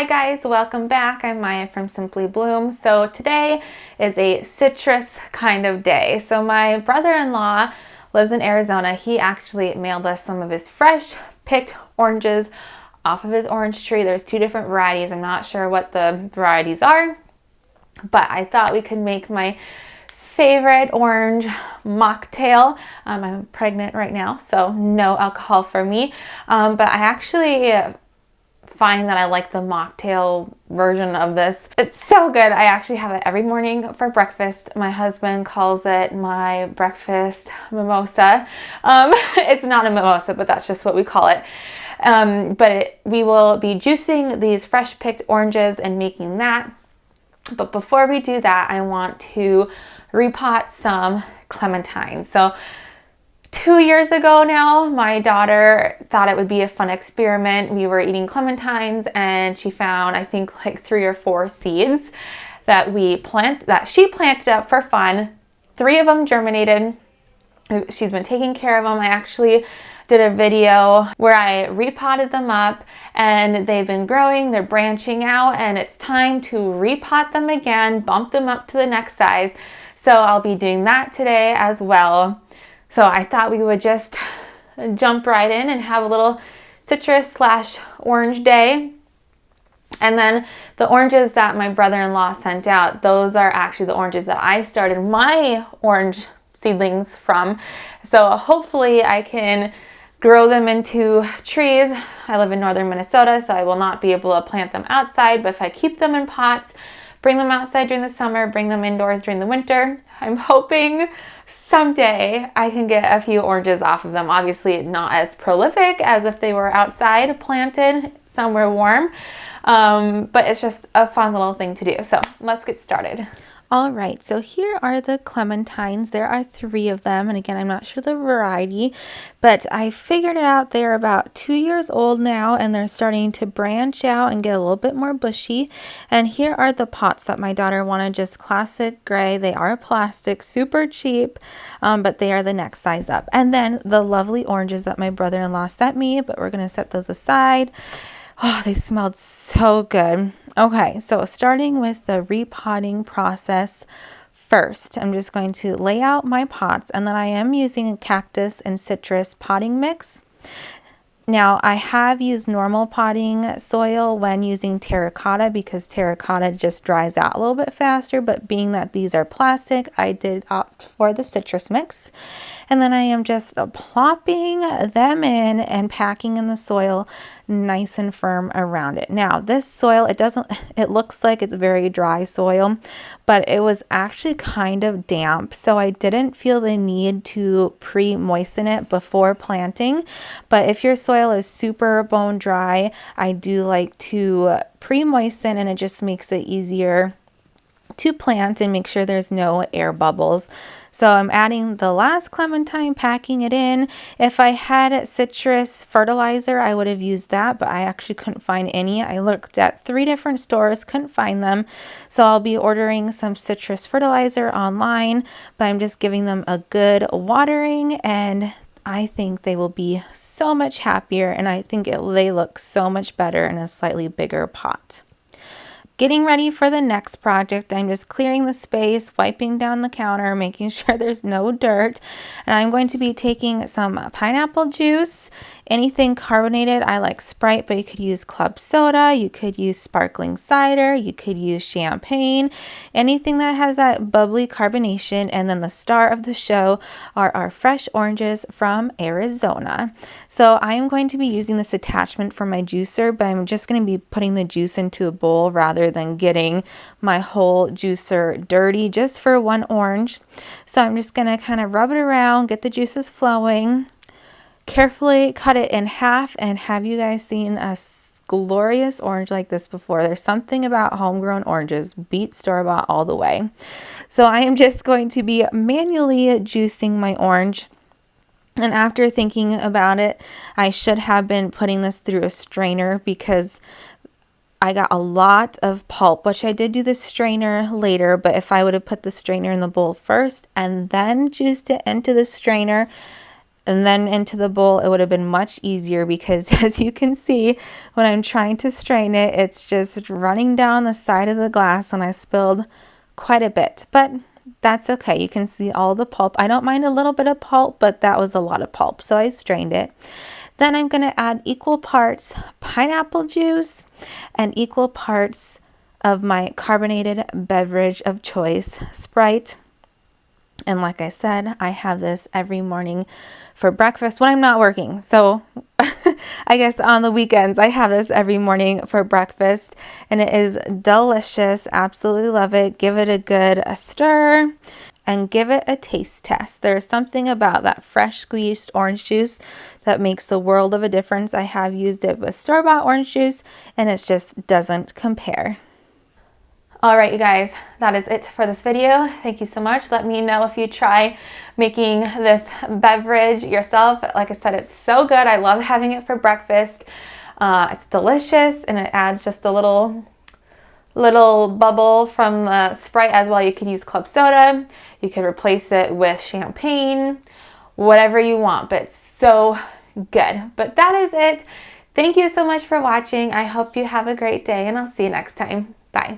Hi guys, welcome back. I'm Maya from Simply Bloom. So today is a citrus kind of day. So my brother-in-law lives in Arizona. He actually mailed us some of his fresh picked oranges off of his orange tree. There's two different varieties. I'm not sure what the varieties are, but I thought we could make my favorite orange mocktail. I'm pregnant right now, so no alcohol for me. But I actually find that I like the mocktail version of this. It's so good. I actually have it every morning for breakfast. My husband calls it my breakfast mimosa. It's not a mimosa, but that's just what we call it. We will be juicing these fresh picked oranges and making that. But before we do that, I want to repot some clementines. So 2 years ago now, my daughter thought it would be a fun experiment. We were eating clementines and she found, I think, like 3 or 4 seeds that she planted up for fun. 3 of them germinated. She's been taking care of them. I actually did a video where I repotted them up and they've been growing, they're branching out, and it's time to repot them again, bump them up to the next size. So I'll be doing that today as well. So I thought we would just jump right in and have a little citrus/orange day. And then the oranges that my brother-in-law sent out, those are actually the oranges that I started my orange seedlings from. So hopefully I can grow them into trees. I live in northern Minnesota, so I will not be able to plant them outside, but if I keep them in pots, bring them outside during the summer, bring them indoors during the winter, I'm hoping someday I can get a few oranges off of them. Obviously not as prolific as if they were outside planted somewhere warm, but it's just a fun little thing to do. So let's get started. All right, so here are the clementines. There are 3 of them, and again, I'm not sure the variety, but I figured it out. They're about 2 years old now, and they're starting to branch out and get a little bit more bushy. And here are the pots that my daughter wanted, just classic gray. They are plastic, super cheap, but they are the next size up. And then the lovely oranges that my brother-in-law sent me, but we're gonna set those aside. Oh, they smelled so good. Okay, so starting with the repotting process first, I'm just going to lay out my pots, and then I am using a cactus and citrus potting mix. Now, I have used normal potting soil when using terracotta because terracotta just dries out a little bit faster, but being that these are plastic, I did opt for the citrus mix. And then I am just plopping them in and packing in the soil nice and firm around it. Now, this soil, it looks like it's very dry soil, but it was actually kind of damp. So I didn't feel the need to pre-moisten it before planting. But if your soil is super bone dry, I do like to pre-moisten, and it just makes it easier to plant and make sure there's no air bubbles. So I'm adding the last clementine, packing it in. If I had citrus fertilizer, I would have used that, but I actually couldn't find any. I looked at 3 different stores, couldn't find them. So I'll be ordering some citrus fertilizer online, but I'm just giving them a good watering, and I think they will be so much happier, and I think they look so much better in a slightly bigger pot. Getting ready for the next project, I'm just clearing the space, wiping down the counter, making sure there's no dirt. And I'm going to be taking some pineapple juice, anything carbonated. I like Sprite, but you could use club soda, you could use sparkling cider, you could use champagne, anything that has that bubbly carbonation. And then the star of the show are our fresh oranges from Arizona. So I am going to be using this attachment for my juicer, but I'm just going to be putting the juice into a bowl rather than getting my whole juicer dirty just for one orange. So I'm just going to kind of rub it around, get the juices flowing, carefully cut it in half. And have you guys seen a glorious orange like this before? There's something about homegrown oranges, beat store-bought all the way. So I am just going to be manually juicing my orange. And after thinking about it, I should have been putting this through a strainer because I got a lot of pulp, which I did do the strainer later, but if I would have put the strainer in the bowl first and then juiced it into the strainer, and then into the bowl, it would have been much easier because as you can see, when I'm trying to strain it, it's just running down the side of the glass and I spilled quite a bit, but that's okay. You can see all the pulp. I don't mind a little bit of pulp, but that was a lot of pulp, so I strained it. Then I'm going to add equal parts pineapple juice and equal parts of my carbonated beverage of choice, Sprite. And like I said, I have this every morning for breakfast when I'm not working. So I guess on the weekends, I have this every morning for breakfast. And it is delicious. Absolutely love it. Give it a good stir and give it a taste test. There's something about that fresh squeezed orange juice that makes the world of a difference. I have used it with store-bought orange juice and it just doesn't compare. All right, you guys, that is it for this video. Thank you so much. Let me know if you try making this beverage yourself. Like I said, it's so good. I love having it for breakfast. It's delicious and it adds just a little bubble from the Sprite as well. You can use club soda. You could replace it with champagne, whatever you want, but it's so good. But that is it. Thank you so much for watching. I hope you have a great day and I'll see you next time. Bye.